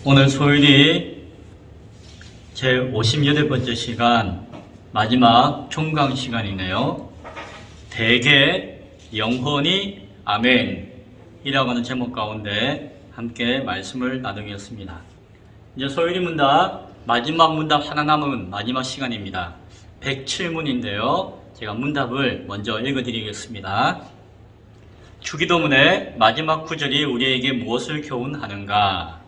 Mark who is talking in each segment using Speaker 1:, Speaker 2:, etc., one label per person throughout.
Speaker 1: 오늘 소일이 제58번째 시간 마지막 총강 시간이네요. 대개 영혼이 아멘이라고 하는 제목 가운데 함께 말씀을 나누겠습니다. 이제 소일이 문답 마지막 문답 하나 남은 마지막 시간입니다. 107문인데요. 제가 문답을 먼저 읽어드리겠습니다. 주기도문의 마지막 구절이 우리에게 무엇을 교훈하는가?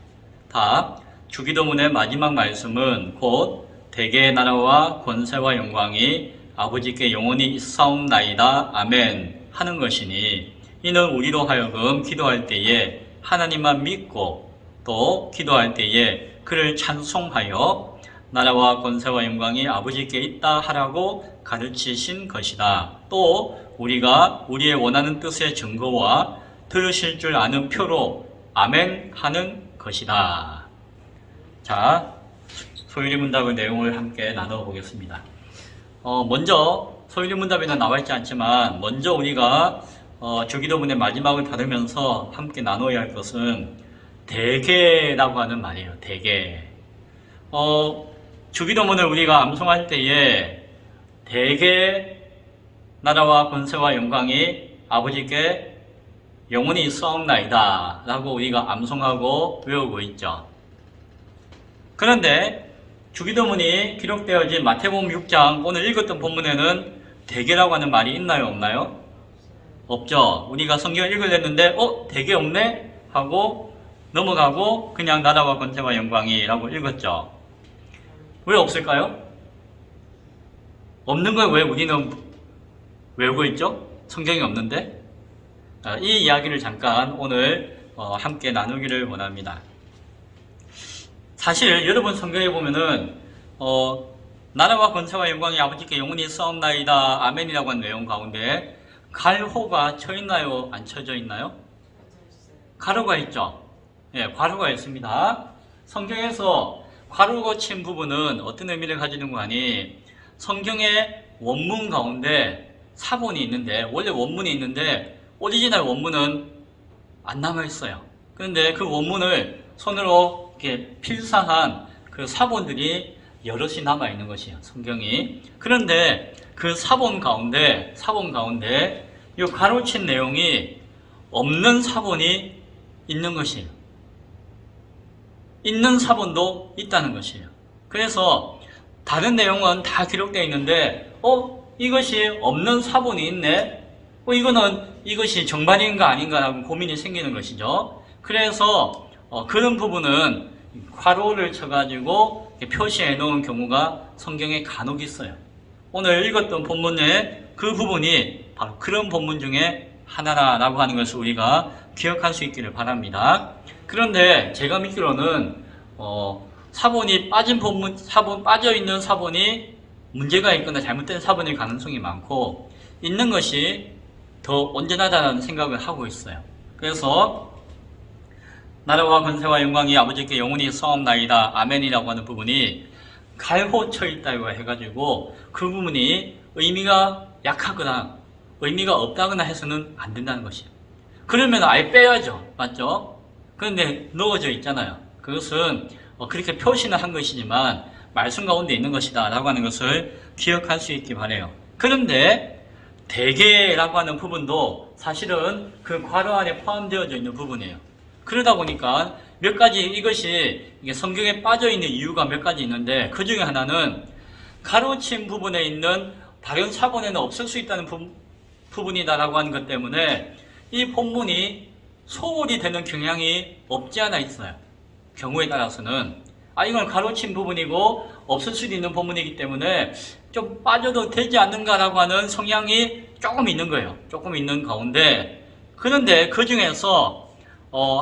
Speaker 1: 답. 주기도문의 마지막 말씀은 곧 대개의 나라와 권세와 영광이 아버지께 영원히 있사옵나이다. 아멘 하는 것이니, 이는 우리로 하여금 기도할 때에 하나님만 믿고 또 기도할 때에 그를 찬송하여 나라와 권세와 영광이 아버지께 있다 하라고 가르치신 것이다. 또 우리가 우리의 원하는 뜻의 증거와 들으실 줄 아는 표로 아멘 하는 것이다. 자, 소일이 문답의 내용을 함께 나눠보겠습니다. 먼저 소일이 문답에는 나와 있지 않지만 먼저 우리가 주기도문의 마지막을 다루면서 함께 나눠야 할 것은 대개라고 하는 말이에요. 대개. 주기도문을 우리가 암송할 때에 대개 나라와 권세와 영광이 아버지께 영원히 있사옵나이다 라고 우리가 암송하고 외우고 있죠. 그런데 주기도문이 기록되어진 마태복음 6장 오늘 읽었던 본문에는 대개라고 하는 말이 있나요? 없나요? 없죠. 우리가 성경을 읽으려는데 대개 없네? 하고 넘어가고 그냥 나라와 권세와 영광이 라고 읽었죠. 왜 없을까요? 없는 걸 왜 우리는 외우고 있죠? 성경이 없는데? 이 이야기를 잠깐 오늘 함께 나누기를 원합니다. 사실 여러분 성경에 보면은 나라와 권세와 영광이 아버지께 영원히 있사옵나이다 아멘이라고 하는 내용 가운데 갈호가 쳐 있나요? 안 쳐져 있나요? 가로가 있죠. 예, 괄호가 있습니다. 성경에서 괄호가 친 부분은 어떤 의미를 가지는 거 아니? 성경의 원문 가운데 사본이 있는데, 원래 원문이 있는데 오리지널 원문은 안 남아 있어요. 그런데 그 원문을 손으로 이렇게 필사한 그 사본들이 여럿이 남아 있는 것이에요, 성경이. 그런데 그 사본 가운데 이 가로친 내용이 없는 사본이 있는 것이에요. 있는 사본도 있다는 것이에요. 그래서 다른 내용은 다 기록되어 있는데 이것이 없는 사본이 있네? 이것이 정반인가 아닌가라고 고민이 생기는 것이죠. 그래서 그런 부분은 괄호를 쳐가지고 표시해 놓은 경우가 성경에 간혹 있어요. 오늘 읽었던 본문의 그 부분이 바로 그런 본문 중에 하나라고 하는 것을 우리가 기억할 수 있기를 바랍니다. 그런데 제가 믿기로는 사본이 빠진 사본 빠져있는 사본이 문제가 있거나 잘못된 사본일 가능성이 많고, 있는 것이 더 온전하다는 생각을 하고 있어요. 그래서 나라와 권세와 영광이 아버지께 영원히 있사옵나이다 아멘이라고 하는 부분이 갈호 쳐 있다고 해가지고 그 부분이 의미가 약하거나 의미가 없다거나 해서는 안 된다는 것이에요. 그러면 아예 빼야죠. 맞죠? 그런데 넣어져 있잖아요. 그것은 그렇게 표시는 한 것이지만 말씀 가운데 있는 것이다 라고 하는 것을 기억할 수 있기 바라요. 그런데 대개라고 하는 부분도 사실은 그 괄호 안에 포함되어져 있는 부분이에요. 그러다 보니까 몇 가지 이게 성경에 빠져있는 이유가 몇 가지 있는데, 그 중에 하나는 가로친 부분에 있는 다른 사본에는 없을 수 있다는 부분이다라고 하는 것 때문에 이 본문이 소홀히 되는 경향이 없지 않아 있어요. 경우에 따라서는 이건 가로친 부분이고 없을 수도 있는 본문이기 때문에 좀 빠져도 되지 않는가라고 하는 성향이 조금 있는 거예요. 조금 있는 가운데, 그런데 그 중에서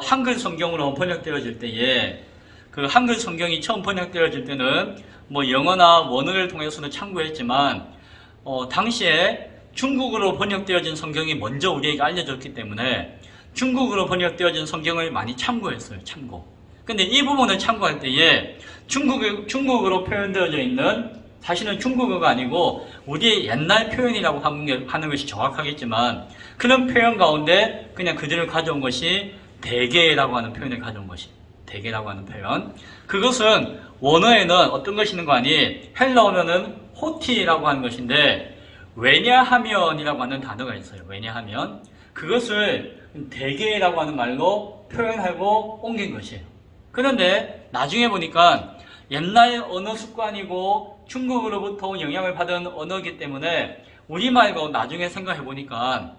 Speaker 1: 한글 성경으로 번역되어질 때에, 그 한글 성경이 처음 번역되어질 때는 영어나 원어를 통해서도 참고했지만 당시에 중국어로 번역되어진 성경이 먼저 우리에게 알려졌기 때문에 중국어로 번역되어진 성경을 많이 참고했어요. 근데 이 부분을 참고할 때에 중국어로 표현되어져 있는, 사실은 중국어가 아니고 우리의 옛날 표현이라고 하는 것이 정확하겠지만, 그런 표현 가운데 그냥 그대로 가져온 것이 대개라고 하는 표현을 가져온 것이 대개라고 하는 표현. 그것은 원어에는 어떤 것이 있는 거 아니? 헬라어면은 호티라고 하는 것인데, 왜냐하면이라고 하는 단어가 있어요. 왜냐하면. 그것을 대개라고 하는 말로 표현하고 옮긴 것이에요. 그런데 나중에 보니까 옛날 언어 습관이고 중국으로부터 영향을 받은 언어이기 때문에 우리말과 나중에 생각해 보니까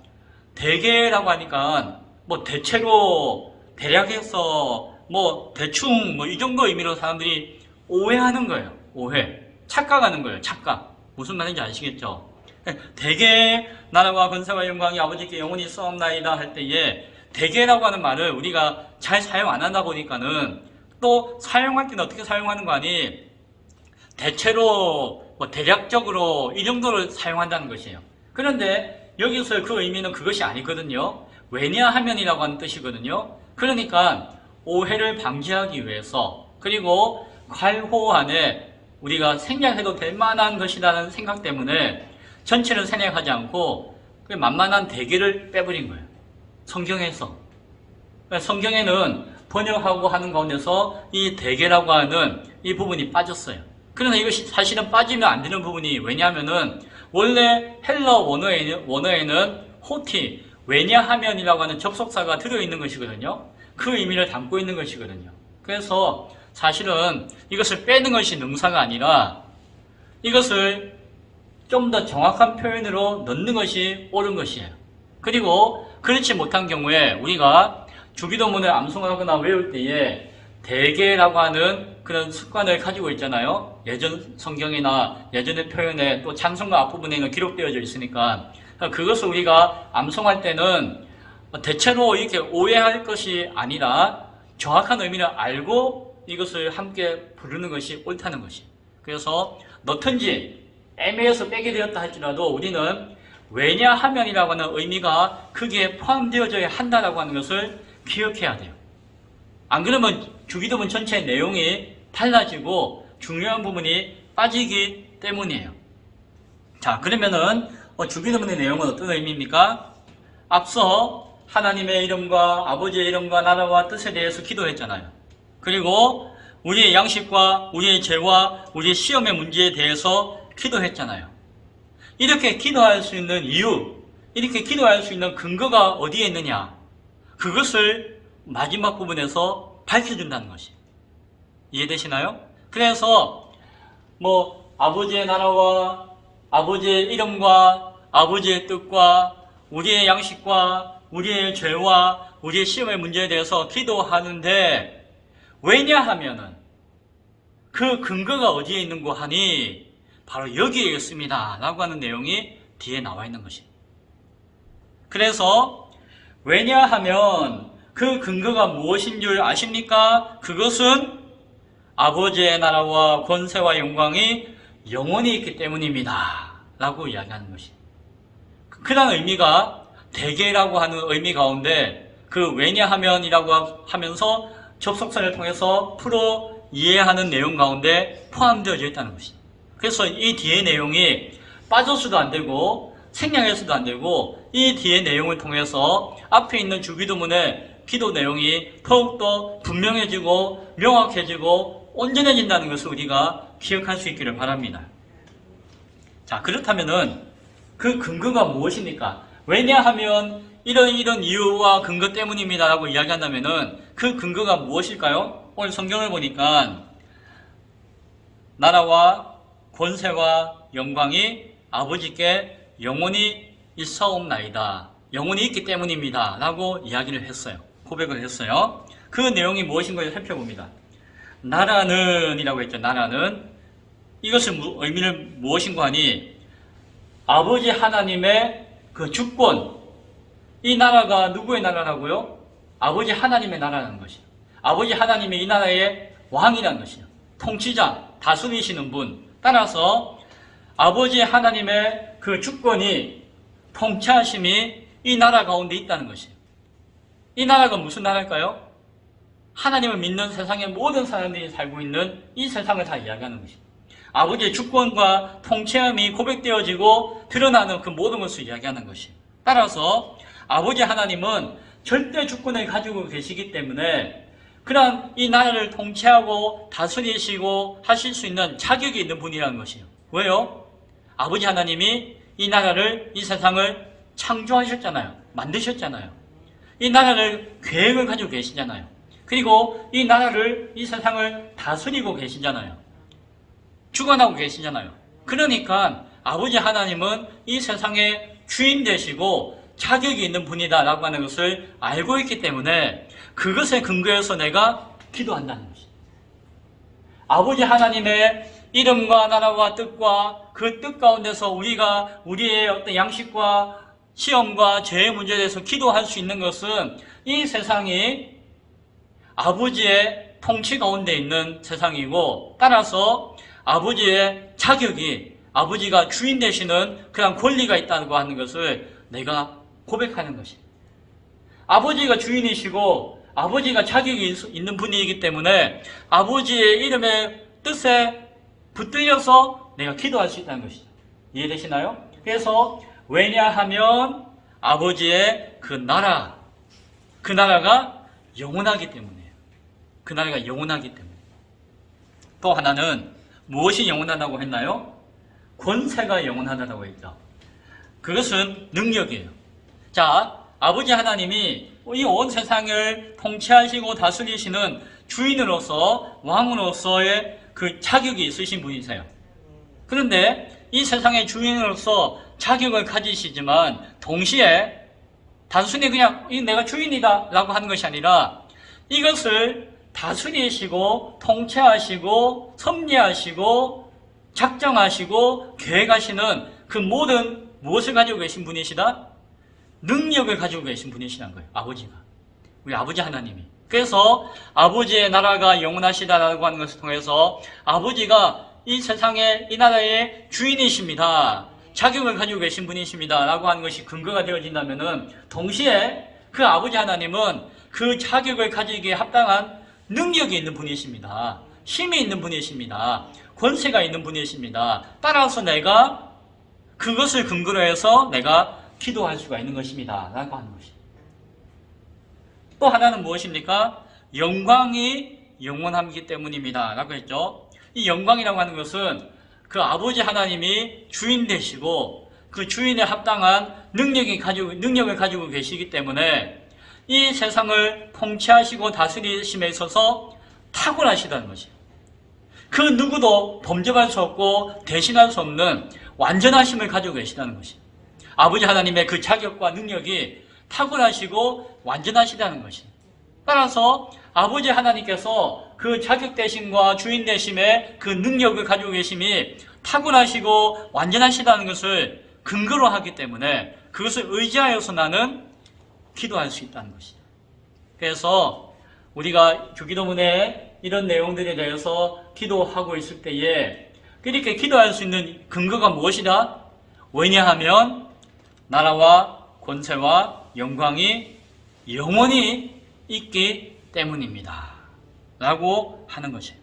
Speaker 1: 대개라고 하니까 뭐 대체로 대략해서 뭐 대충 뭐 이 정도 의미로 사람들이 오해하는 거예요. 오해. 착각하는 거예요. 착각. 무슨 말인지 아시겠죠? 대개 나라와 권세와 영광이 아버지께 영원히 싸움나이다 할 때에 대개라고 하는 말을 우리가 잘 사용 안 하다 보니까는 또 사용할 때는 어떻게 사용하는 거 아니? 대체로 뭐 대략적으로 이 정도를 사용한다는 것이에요. 그런데 여기서 그 의미는 그것이 아니거든요. 왜냐하면이라고 하는 뜻이거든요. 그러니까 오해를 방지하기 위해서 그리고 괄호 안에 우리가 생략해도 될 만한 것이라는 생각 때문에 전체를 생략하지 않고 그 만만한 대개를 빼버린 거예요. 성경에서. 성경에는 번역하고 하는 가운데서 이 대개라고 하는 이 부분이 빠졌어요. 그러나 이것이 사실은 빠지면 안 되는 부분이 왜냐하면은 원래 헬러 원어에는 호티, 왜냐하면이라고 하는 접속사가 들어있는 것이거든요. 그 의미를 담고 있는 것이거든요. 그래서 사실은 이것을 빼는 것이 능사가 아니라 이것을 좀 더 정확한 표현으로 넣는 것이 옳은 것이에요. 그리고 그렇지 못한 경우에 우리가 주기도문을 암송하거나 외울 때에 대개라고 하는 그런 습관을 가지고 있잖아요. 예전 성경이나 예전의 표현에 또 찬송가 앞부분에는 기록되어져 있으니까 그것을 우리가 암송할 때는 대체로 이렇게 오해할 것이 아니라 정확한 의미를 알고 이것을 함께 부르는 것이 옳다는 것이. 그래서 넣든지 애매해서 빼게 되었다 할지라도 우리는 왜냐하면이라고 하는 의미가 거기에 포함되어져야 한다라고 하는 것을 기억해야 돼요. 안 그러면 주기도문 전체의 내용이 달라지고 중요한 부분이 빠지기 때문이에요. 자, 그러면은 주기도문의 내용은 어떤 의미입니까? 앞서 하나님의 이름과 아버지의 이름과 나라와 뜻에 대해서 기도했잖아요. 그리고 우리의 양식과 우리의 죄와 우리의 시험의 문제에 대해서 기도했잖아요. 이렇게 기도할 수 있는 이유, 이렇게 기도할 수 있는 근거가 어디에 있느냐? 그것을 마지막 부분에서 밝혀준다는 것이. 이해되시나요? 그래서 뭐 아버지의 나라와 아버지의 이름과 아버지의 뜻과 우리의 양식과 우리의 죄와 우리의 시험의 문제에 대해서 기도하는데 왜냐하면은 그 근거가 어디에 있는 거 하니 바로 여기에 있습니다 라고 하는 내용이 뒤에 나와 있는 것입니다. 그래서 왜냐하면 그 근거가 무엇인 줄 아십니까? 그것은 아버지의 나라와 권세와 영광이 영원히 있기 때문입니다 라고 이야기하는 것입니다. 그런 의미가 대개라고 하는 의미 가운데 그 왜냐하면이라고 하면서 접속사를 통해서 풀어 이해하는 내용 가운데 포함되어져 있다는 것입니다. 그래서 이 뒤의 내용이 빠져서도 안 되고 생략해서도 안 되고 이 뒤의 내용을 통해서 앞에 있는 주기도문의 기도 내용이 더욱더 분명해지고 명확해지고 온전해진다는 것을 우리가 기억할 수 있기를 바랍니다. 자, 그렇다면은 그 근거가 무엇입니까? 왜냐하면 이런 이유와 근거 때문입니다 라고 이야기한다면은 그 근거가 무엇일까요? 오늘 성경을 보니까 나라와 권세와 영광이 아버지께 영원히 있사옵나이다. 영원히 있기 때문입니다 라고 이야기를 했어요. 고백을 했어요. 그 내용이 무엇인가를 살펴봅니다. 나라는 이라고 했죠. 나라는 이것을 의미를 무엇인가 하니 아버지 하나님의 그 주권, 이 나라가 누구의 나라라고요? 아버지 하나님의 나라라는 것이에요. 아버지 하나님의 이 나라의 왕이라는 것이에요. 통치자, 다스리시는 분. 따라서 아버지 하나님의 그 주권이, 통치하심이 이 나라 가운데 있다는 것이에요. 이 나라가 무슨 나라일까요? 하나님을 믿는 세상의 모든 사람들이 살고 있는 이 세상을 다 이야기하는 것입니다. 아버지의 주권과 통치함이 고백되어지고 드러나는 그 모든 것을 이야기하는 것이에요. 따라서 아버지 하나님은 절대 주권을 가지고 계시기 때문에 그러한 이 나라를 통치하고 다스리시고 하실 수 있는 자격이 있는 분이라는 것이에요. 왜요? 아버지 하나님이 이 나라를, 이 세상을 창조하셨잖아요. 만드셨잖아요. 이 나라를 계획을 가지고 계시잖아요. 그리고 이 나라를, 이 세상을 다스리고 계시잖아요. 주관하고 계시잖아요. 그러니까 아버지 하나님은 이 세상의 주인 되시고 자격이 있는 분이다 라고 하는 것을 알고 있기 때문에 그것에 근거해서 내가 기도한다는 것이죠. 아버지 하나님의 이름과 나라와 뜻과 그 뜻 가운데서 우리가 우리의 어떤 양식과 시험과 죄의 문제에 대해서 기도할 수 있는 것은 이 세상이 아버지의 통치 가운데 있는 세상이고, 따라서 아버지의 자격이, 아버지가 주인 되시는 그런 권리가 있다고 하는 것을 내가 고백하는 것입니다. 아버지가 주인이시고 아버지가 자격이 있는 분이기 때문에 아버지의 이름의 뜻에 붙들려서 내가 기도할 수 있다는 것이죠. 이해되시나요? 그래서 왜냐하면 아버지의 그 나라가 영원하기 때문이에요. 그 나라가 영원하기 때문에. 또 하나는 무엇이 영원하다고 했나요? 권세가 영원하다고 했죠. 그것은 능력이에요. 자, 아버지 하나님이 이 온 세상을 통치하시고 다스리시는 주인으로서, 왕으로서의 그 자격이 있으신 분이세요. 그런데 이 세상의 주인으로서 자격을 가지시지만 동시에 단순히 그냥 내가 주인이다 라고 하는 것이 아니라 이것을 다스리시고 통치하시고 섭리하시고 작정하시고 계획하시는 그 모든 무엇을 가지고 계신 분이시다? 능력을 가지고 계신 분이시란 거예요. 아버지가. 우리 아버지 하나님이. 그래서 아버지의 나라가 영원하시다라고 하는 것을 통해서 아버지가 이 세상의 이 나라의 주인이십니다. 자격을 가지고 계신 분이십니다. 라고 하는 것이 근거가 되어진다면은 동시에 그 아버지 하나님은 그 자격을 가지기에 합당한 능력이 있는 분이십니다. 힘이 있는 분이십니다. 권세가 있는 분이십니다. 따라서 내가 그것을 근거로 해서 내가 기도할 수가 있는 것입니다. 라고 하는 것입니다. 또 하나는 무엇입니까? 영광이 영원하기 때문입니다. 라고 했죠. 이 영광이라고 하는 것은 그 아버지 하나님이 주인 되시고 그 주인에 합당한 능력을 가지고 계시기 때문에 이 세상을 통치하시고 다스리심에 있어서 탁월하시다는 것이에요. 그 누구도 범접할 수 없고 대신할 수 없는 완전하심을 가지고 계시다는 것이에요. 아버지 하나님의 그 자격과 능력이 탁월하시고 완전하시다는 것이에요. 따라서 아버지 하나님께서 그 자격 되심과 주인 되심의 그 능력을 가지고 계심이 탁월하시고 완전하시다는 것을 근거로 하기 때문에 그것을 의지하여서 나는 기도할 수 있다는 것이죠. 그래서 우리가 주기도문에 이런 내용들에 대해서 기도하고 있을 때에 이렇게 기도할 수 있는 근거가 무엇이다? 왜냐하면 나라와 권세와 영광이 영원히 있기 때문입니다. 라고 하는 것이에요.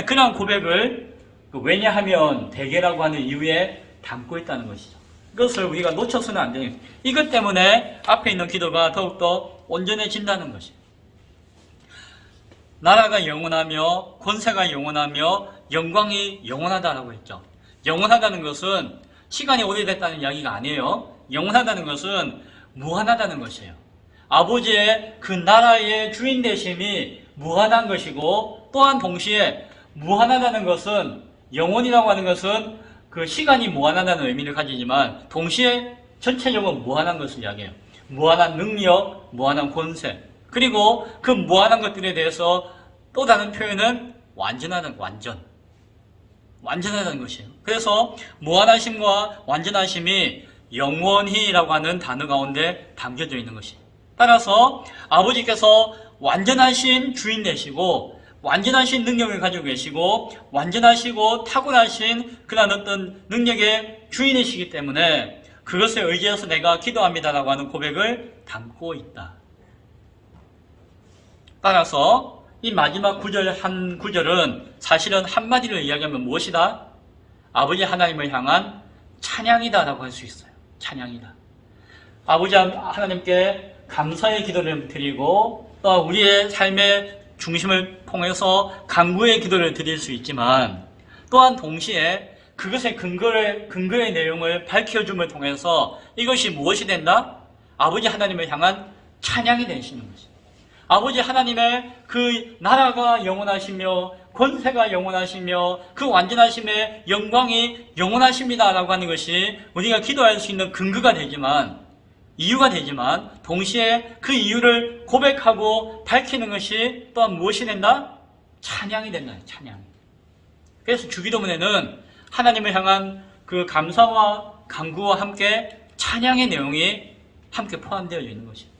Speaker 1: 그런 고백을 왜냐하면 대개라고 하는 이유에 담고 있다는 것이죠. 이것을 우리가 놓쳐서는 안 돼요. 이것 때문에 앞에 있는 기도가 더욱더 온전해진다는 것이에요. 나라가 영원하며 권세가 영원하며 영광이 영원하다라고 했죠. 영원하다는 것은 시간이 오래됐다는 이야기가 아니에요. 영원하다는 것은 무한하다는 것이에요. 아버지의 그 나라의 주인 되심이 무한한 것이고, 또한 동시에 무한하다는 것은, 영원이라고 하는 것은 그 시간이 무한하다는 의미를 가지지만 동시에 전체적으로 무한한 것을 이야기해요. 무한한 능력, 무한한 권세, 그리고 그 무한한 것들에 대해서 또 다른 표현은 완전하다는, 완전하다는 것이에요. 그래서 무한하심과 완전하심이 영원히라고 하는 단어 가운데 담겨져 있는 것이에요. 따라서 아버지께서 완전하신 주인 되시고 완전하신 능력을 가지고 계시고 완전하시고 탁월하신 그런 어떤 능력의 주인이시기 때문에 그것에 의지해서 내가 기도합니다라고 하는 고백을 담고 있다. 따라서 이 마지막 한 구절은 사실은 한마디로 이야기하면 무엇이다? 아버지 하나님을 향한 찬양이다라고 할 수 있어요. 찬양이다. 아버지 하나님께 감사의 기도를 드리고 또 우리의 삶의 중심을 통해서 간구의 기도를 드릴 수 있지만 또한 동시에 그것의 근거의 내용을 밝혀줌을 통해서 이것이 무엇이 된다? 아버지 하나님을 향한 찬양이 되시는 것이죠. 아버지 하나님의 그 나라가 영원하시며 권세가 영원하시며 그 완전하심의 영광이 영원하십니다 라고 하는 것이 우리가 기도할 수 있는 근거가 되지만, 이유가 되지만 동시에 그 이유를 고백하고 밝히는 것이 또한 무엇이 된다? 찬양이 된다. 찬양. 그래서 주기도문에는 하나님을 향한 그 감사와 간구와 함께 찬양의 내용이 함께 포함되어 있는 것입니다.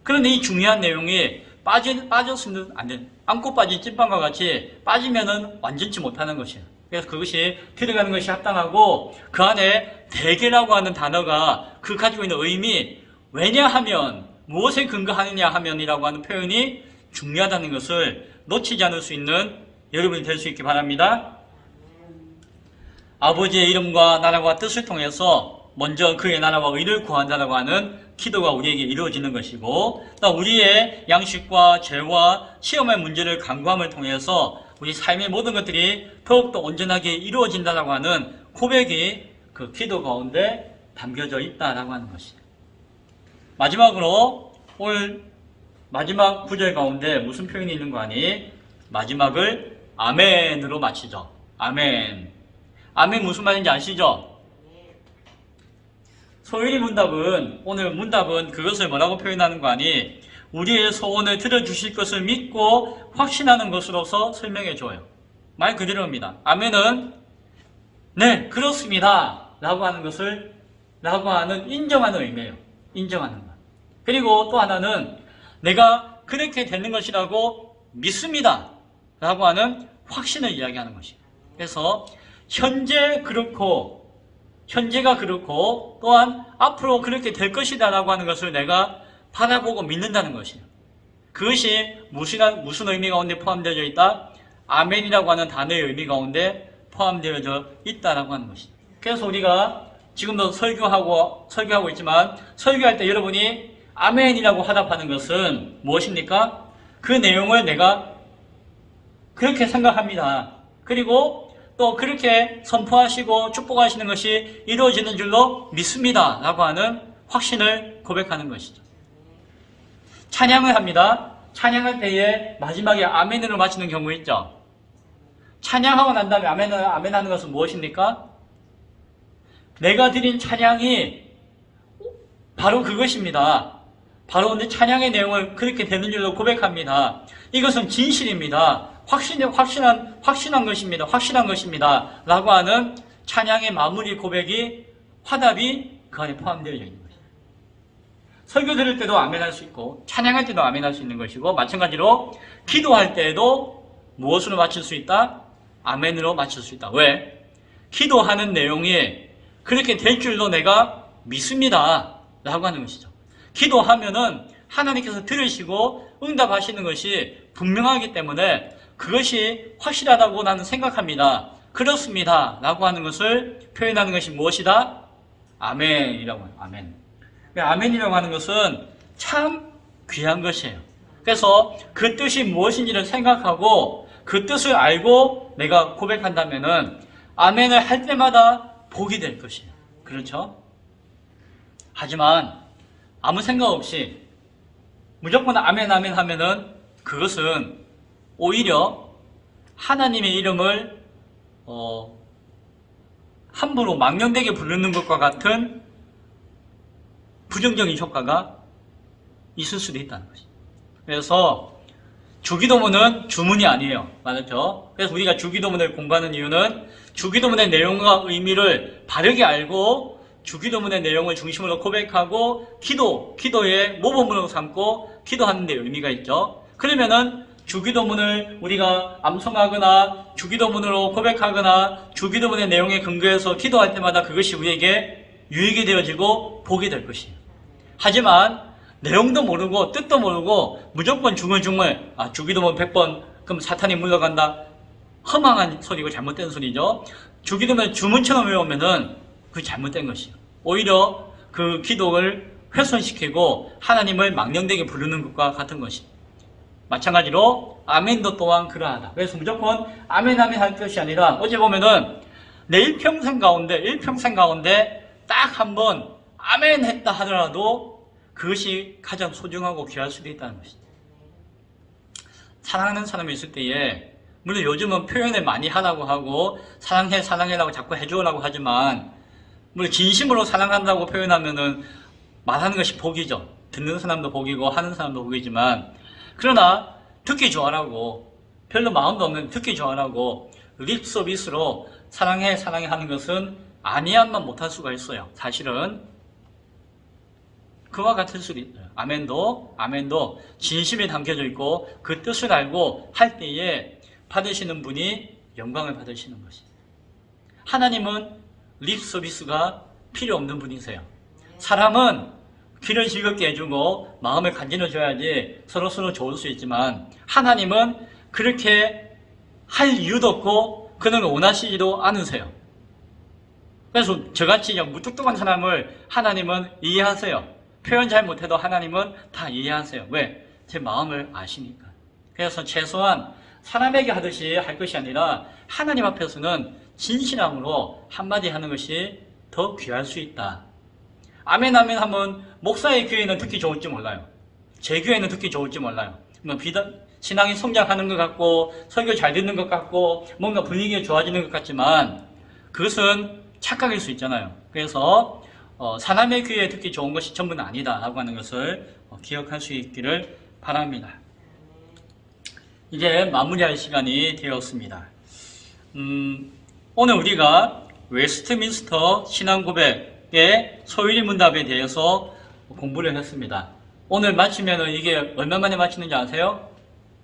Speaker 1: 그런데 이 중요한 내용이 빠졌으면 안 되는, 안고 빠진 찐빵과 같이 빠지면은 완전치 못하는 것이에요. 그래서 그것이 들어가는 것이 합당하고, 그 안에 대개라고 하는 단어가 그 가지고 있는 의미, 왜냐하면, 무엇에 근거하느냐 하면이라고 하는 표현이 중요하다는 것을 놓치지 않을 수 있는 여러분이 될 수 있기 바랍니다. 아버지의 이름과 나라와 뜻을 통해서 먼저 그의 나라와 의를 구한다라고 하는 기도가 우리에게 이루어지는 것이고, 또 우리의 양식과 죄와 시험의 문제를 간구함을 통해서 우리 삶의 모든 것들이 더욱더 온전하게 이루어진다라고 하는 고백이 그 기도 가운데 담겨져 있다라고 하는 것이에요. 마지막으로 오늘 마지막 구절 가운데 무슨 표현이 있는 거 아니? 마지막을 아멘으로 마치죠. 아멘. 아멘 무슨 말인지 아시죠? 소율이 문답은, 오늘 문답은 그것을 뭐라고 표현하는 거 아니? 우리의 소원을 들어주실 것을 믿고 확신하는 것으로서 설명해 줘요. 말 그대로입니다. 아멘은 네, 그렇습니다 라고 하는 것을, 라고 하는 인정하는 의미예요. 인정하는 것. 그리고 또 하나는 내가 그렇게 되는 것이라고 믿습니다 라고 하는 확신을 이야기하는 것이에요. 그래서 현재가 그렇고 또한 앞으로 그렇게 될 것이다 라고 하는 것을 내가 바라보고 믿는다는 것이에요. 그것이 무슨 의미 가운데 포함되어 있다? 아멘이라고 하는 단어의 의미 가운데 포함되어 있다라고 하는 것이죠. 그래서 우리가 지금도 설교하고 있지만, 설교할 때 여러분이 아멘이라고 화답하는 것은 무엇입니까? 그 내용을 내가 그렇게 생각합니다. 그리고 또 그렇게 선포하시고 축복하시는 것이 이루어지는 줄로 믿습니다 라고 하는 확신을 고백하는 것이죠. 찬양을 합니다. 찬양할 때에 마지막에 아멘으로 마치는 경우 있죠. 찬양하고 난 다음에 아멘 하는 것은 무엇입니까? 내가 드린 찬양이 바로 그것입니다. 바로 내 찬양의 내용을 그렇게 되는 줄로 고백합니다. 이것은 진실입니다. 확신한 것입니다. 확실한 것입니다. 라고 하는 찬양의 마무리 고백이, 화답이 그 안에 포함되어 있는 것입니다. 설교 들을 때도 아멘할 수 있고, 찬양할 때도 아멘할 수 있는 것이고, 마찬가지로 기도할 때에도 무엇으로 마칠 수 있다? 아멘으로 마칠 수 있다. 왜? 기도하는 내용이 그렇게 될 줄로 내가 믿습니다 라고 하는 것이죠. 기도하면은 하나님께서 들으시고 응답하시는 것이 분명하기 때문에 그것이 확실하다고 나는 생각합니다. 그렇습니다 라고 하는 것을 표현하는 것이 무엇이다? 아멘이라고 해요. 아멘. 아멘이라고 하는 것은 참 귀한 것이에요. 그래서 그 뜻이 무엇인지를 생각하고 그 뜻을 알고 내가 고백한다면은 아멘을 할 때마다 복이 될 것이에요. 그렇죠? 하지만 아무 생각 없이 무조건 아멘 하면은 그것은 오히려 하나님의 이름을 함부로 망령되게 부르는 것과 같은 부정적인 효과가 있을 수도 있다는 것이죠. 그래서 주기도문은 주문이 아니에요. 맞았죠? 그래서 우리가 주기도문을 공부하는 이유는 주기도문의 내용과 의미를 바르게 알고 주기도문의 내용을 중심으로 고백하고 기도의 모범으로 삼고 기도하는 데 의미가 있죠. 그러면은 주기도문을 우리가 암송하거나 주기도문으로 고백하거나 주기도문의 내용에 근거해서 기도할 때마다 그것이 우리에게 유익이 되어지고 복이 될 것이에요. 하지만 내용도 모르고 뜻도 모르고 무조건 중얼중얼 주기도문 100번 그럼 사탄이 물러간다. 허망한 소리고 잘못된 소리죠. 주기도문 주문처럼 외우면은 그게 잘못된 것이에요. 오히려 그 기도를 훼손시키고 하나님을 망령되게 부르는 것과 같은 것이에요. 마찬가지로 아멘도 또한 그러하다. 그래서 무조건 아멘 아멘 할 것이 아니라 어제 보면은 내 일평생 가운데 딱 한 번 아멘 했다 하더라도 그것이 가장 소중하고 귀할 수도 있다는 것이죠. 사랑하는 사람이 있을 때에 물론 요즘은 표현을 많이 하라고 하고 사랑해라고 자꾸 해주라고 하지만 물론 진심으로 사랑한다고 표현하면은 말하는 것이 복이죠. 듣는 사람도 복이고 하는 사람도 복이지만 그러나 듣기 좋아라고 별로 마음도 없는 듣기 좋아라고 립 서비스로 사랑해 하는 것은 아니야만 못할 수가 있어요. 사실은 그와 같을 수도 있어요. 아멘도 진심이 담겨져 있고 그 뜻을 알고 할 때에 받으시는 분이 영광을 받으시는 것이에요. 하나님은 립 서비스가 필요 없는 분이세요. 사람은 귀를 즐겁게 해주고 마음을 간지러줘야지 서로서로 좋을 수 있지만 하나님은 그렇게 할 이유도 없고 그는 원하시지도 않으세요. 그래서 저같이 그냥 무뚝뚝한 사람을 하나님은 이해하세요. 표현 잘 못해도 하나님은 다 이해하세요. 왜? 제 마음을 아시니까. 그래서 최소한 사람에게 하듯이 할 것이 아니라 하나님 앞에서는 진실함으로 한마디 하는 것이 더 귀할 수 있다. 아멘 하면 목사의 교회는 듣기 좋을지 몰라요. 제 교회는 듣기 좋을지 몰라요. 신앙이 성장하는 것 같고 설교 잘 듣는 것 같고 뭔가 분위기가 좋아지는 것 같지만 그것은 착각일 수 있잖아요. 그래서 사람의 귀에 듣기 좋은 것이 전부는 아니다 라고 하는 것을 기억할 수 있기를 바랍니다. 이제 마무리할 시간이 되었습니다. 오늘 우리가 웨스트민스터 신앙고백의 소유리 문답에 대해서 공부를 했습니다. 오늘 마치면 이게 얼마 만에 마치는지 아세요?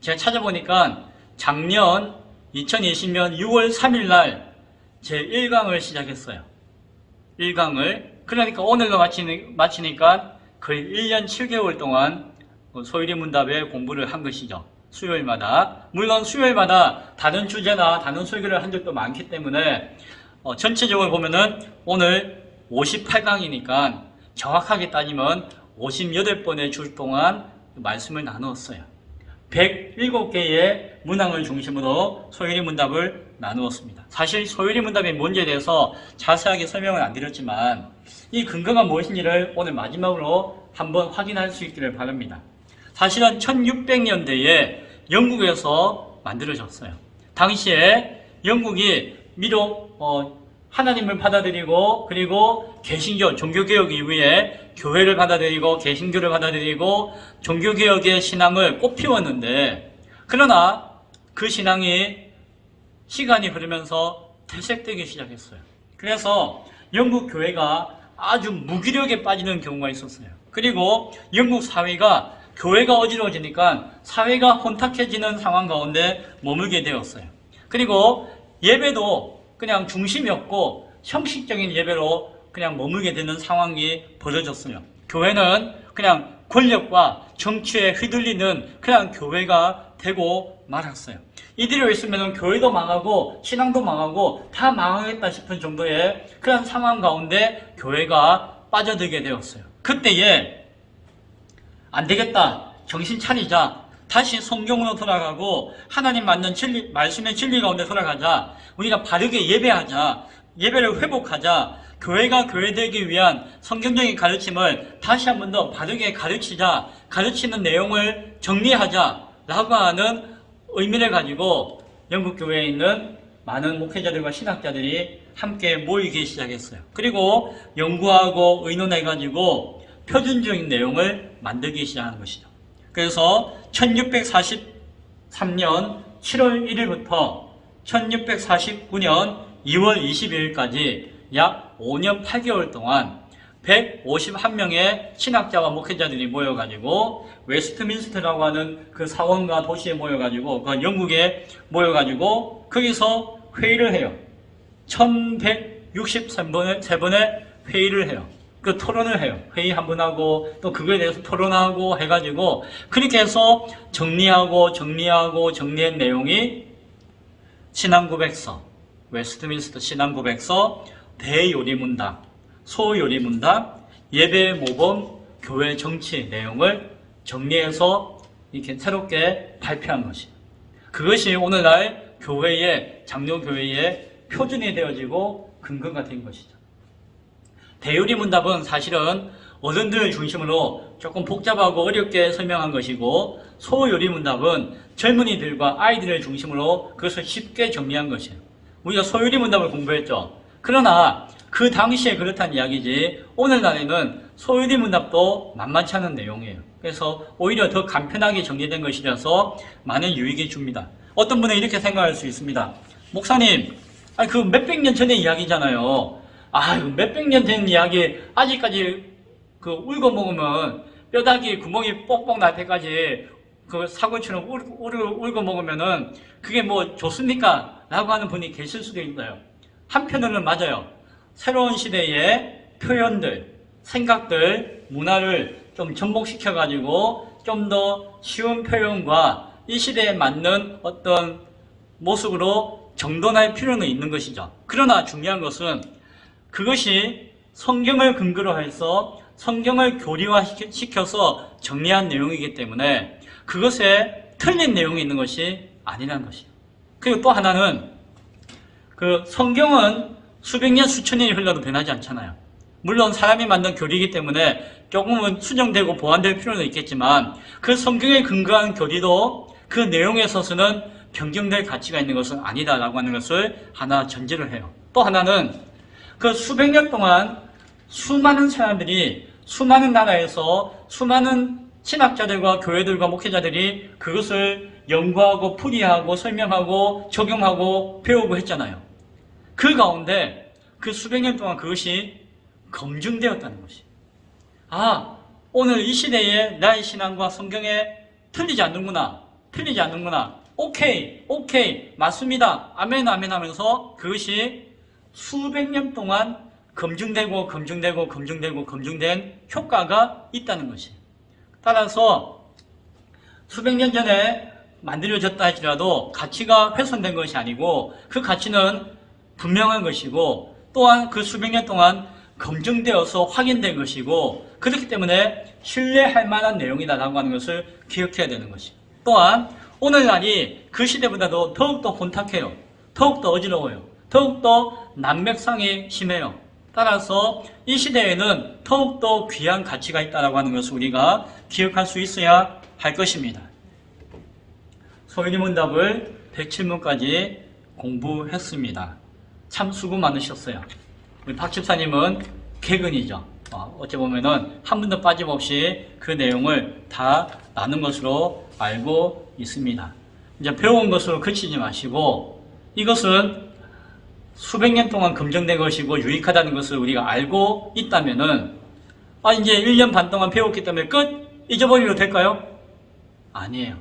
Speaker 1: 제가 찾아보니까 작년 2020년 6월 3일 날 제 1강을 시작했어요. 1강을. 그러니까 오늘로 마치니까 거의 1년 7개월 동안 소유리 문답에 공부를 한 것이죠. 수요일마다. 물론 수요일마다 다른 주제나 다른 설교를 한 적도 많기 때문에 전체적으로 보면은 오늘 58강이니까 정확하게 따지면 58번의 줄 동안 말씀을 나누었어요. 107개의 문항을 중심으로 소유리 문답을 나누었습니다. 사실 소유리 문답의 문제에 대해서 자세하게 설명을 안 드렸지만 이 근거가 무엇인지를 오늘 마지막으로 한번 확인할 수 있기를 바랍니다. 사실은 1600년대에 영국에서 만들어졌어요. 당시에 영국이 비록 하나님을 받아들이고 그리고 개신교, 종교개혁 이후에 교회를 받아들이고 개신교를 받아들이고 종교개혁의 신앙을 꽃피웠는데 그러나 그 신앙이 시간이 흐르면서 퇴색되기 시작했어요. 그래서 영국 교회가 아주 무기력에 빠지는 경우가 있었어요. 그리고 영국 사회가 교회가 어지러워지니까 사회가 혼탁해지는 상황 가운데 머물게 되었어요. 그리고 예배도 그냥 중심이 없고 형식적인 예배로 그냥 머물게 되는 상황이 벌어졌어요. 교회는 그냥 권력과 정치에 휘둘리는 그냥 교회가 되고 말았어요. 이대로 있으면 교회도 망하고 신앙도 망하고 다 망하겠다 싶은 정도의 그런 상황 가운데 교회가 빠져들게 되었어요. 그때에 안 되겠다. 정신 차리자. 다시 성경으로 돌아가고 하나님 맞는 진리, 말씀의 진리 가운데 돌아가자. 우리가 바르게 예배하자. 예배를 회복하자. 교회가 교회되기 위한 성경적인 가르침을 다시 한 번 더 바르게 가르치자. 가르치는 내용을 정리하자. 라고 하는 의미를 가지고 영국 교회에 있는 많은 목회자들과 신학자들이 함께 모이기 시작했어요. 그리고 연구하고 의논해가지고 표준적인 내용을 만들기 시작한 것이죠. 그래서 1643년 7월 1일부터 1649년 2월 22일까지 약 5년 8개월 동안 151명의 신학자와 목회자들이 모여가지고 웨스트민스터라고 하는 그 사원과 도시에 모여가지고 그 영국에 모여가지고 거기서 회의를 해요. 1163번의 회의를 해요. 그 토론을 해요. 회의 한 번 하고 또 그거에 대해서 토론하고 해가지고 그렇게 해서 정리한 내용이 신앙고백서, 웨스트민스터 신앙고백서, 대요리문답, 소요리문답, 예배 모범, 교회 정치 내용을 정리해서 이렇게 새롭게 발표한 것이에요. 그것이 오늘날 교회의, 장로교회의 표준이 되어지고 근거가 된 것이죠. 대유리문답은 사실은 어른들 중심으로 조금 복잡하고 어렵게 설명한 것이고, 소유리문답은 젊은이들과 아이들을 중심으로 그것을 쉽게 정리한 것이에요. 우리가 소유리문답을 공부했죠. 그러나 그 당시에 그렇다는 이야기지, 오늘날에는 소유리문답도 만만치 않은 내용이에요. 그래서 오히려 더 간편하게 정리된 것이라서 많은 유익이 줍니다. 어떤 분은 이렇게 생각할 수 있습니다. 목사님, 그 몇백 년 전의 이야기잖아요. 몇백 년 된 이야기 아직까지 울고 먹으면 뼈다귀 구멍이 뻑뻑 날 때까지 사골처럼 울고 먹으면은 그게 뭐 좋습니까? 라고 하는 분이 계실 수도 있어요. 한편으로는 맞아요. 새로운 시대의 표현들, 생각들, 문화를 좀 접목시켜가지고 좀 더 쉬운 표현과 이 시대에 맞는 어떤 모습으로 정돈할 필요는 있는 것이죠. 그러나 중요한 것은 그것이 성경을 근거로 해서 성경을 교리화시켜서 정리한 내용이기 때문에 그것에 틀린 내용이 있는 것이 아니라는 것이에요. 그리고 또 하나는 성경은 수백 년, 수천 년이 흘러도 변하지 않잖아요. 물론 사람이 만든 교리이기 때문에 조금은 수정되고 보완될 필요는 있겠지만 그 성경에 근거한 교리도 그 내용에 있어서는 변경될 가치가 있는 것은 아니다라고 하는 것을 하나 전제를 해요. 또 하나는 그 수백 년 동안 수많은 사람들이 수많은 나라에서 수많은 신학자들과 교회들과 목회자들이 그것을 연구하고 풀이하고 설명하고 적용하고 배우고 했잖아요. 그 가운데 그 수백 년 동안 그것이 검증되었다는 것이. 오늘 이 시대에 나의 신앙과 성경에 틀리지 않는구나. 오케이, 맞습니다. 아멘 하면서 그것이 수백 년 동안 검증된 효과가 있다는 것이에요. 따라서 수백 년 전에 만들어졌다 할지라도 가치가 훼손된 것이 아니고 그 가치는 분명한 것이고 또한 그 수백 년 동안 검증되어서 확인된 것이고 그렇기 때문에 신뢰할 만한 내용이다라고 하는 것을 기억해야 되는 것이에요. 또한 오늘날이 그 시대보다도 더욱더 혼탁해요. 더욱더 어지러워요. 더욱더 난맥상이 심해요. 따라서 이 시대에는 더욱더 귀한 가치가 있다고 하는 것을 우리가 기억할 수 있어야 할 것입니다. 소유리문답을 107문까지 공부했습니다. 참 수고 많으셨어요. 우리 박 집사님은 개근이죠. 어찌 보면은 한 분도 빠짐없이 그 내용을 다 나눈 것으로 알고 있습니다. 이제 배운 것으로 그치지 마시고 이것은 수백 년 동안 검증된 것이고 유익하다는 것을 우리가 알고 있다면은 이제 1년 반 동안 배웠기 때문에 끝! 잊어버리려 될까요? 아니에요.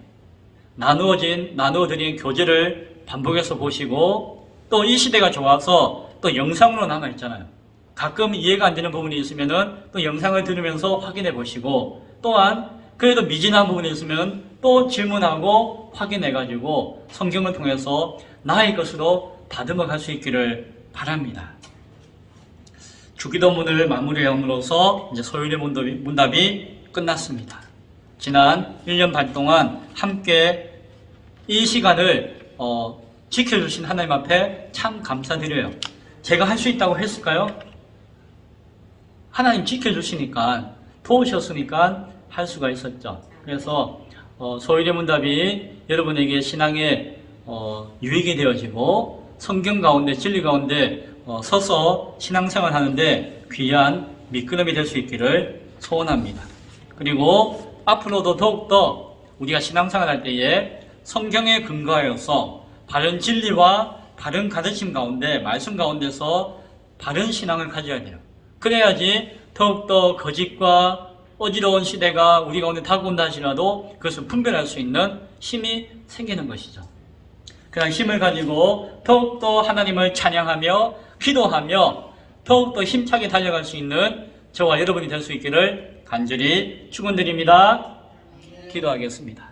Speaker 1: 나누어드린 교재를 반복해서 보시고 또 이 시대가 좋아서 또 영상으로 남아있잖아요. 가끔 이해가 안 되는 부분이 있으면은 또 영상을 들으면서 확인해 보시고 또한 그래도 미진한 부분이 있으면 또 질문하고 확인해가지고 성경을 통해서 나의 것으로 다듬어 갈 수 있기를 바랍니다. 주기도문을 마무리함으로써 이제 소유리문답이 끝났습니다. 지난 1년 반 동안 함께 이 시간을 지켜주신 하나님 앞에 참 감사드려요. 제가 할 수 있다고 했을까요? 하나님 지켜주시니까 도우셨으니까 할 수가 있었죠. 그래서 소유리문답이 여러분에게 신앙의 유익이 되어지고 성경 가운데 진리 가운데 서서 신앙생활 하는데 귀한 미끄럼이 될 수 있기를 소원합니다. 그리고 앞으로도 더욱더 우리가 신앙생활 할 때에 성경에 근거하여서 바른 진리와 바른 가르침 가운데 말씀 가운데서 바른 신앙을 가져야 돼요. 그래야지 더욱더 거짓과 어지러운 시대가 우리 가운데 다가온다 하시라도 그것을 분별할 수 있는 힘이 생기는 것이죠. 그런 힘을 가지고 더욱더 하나님을 찬양하며 기도하며 더욱더 힘차게 달려갈 수 있는 저와 여러분이 될 수 있기를 간절히 축원드립니다. 기도하겠습니다.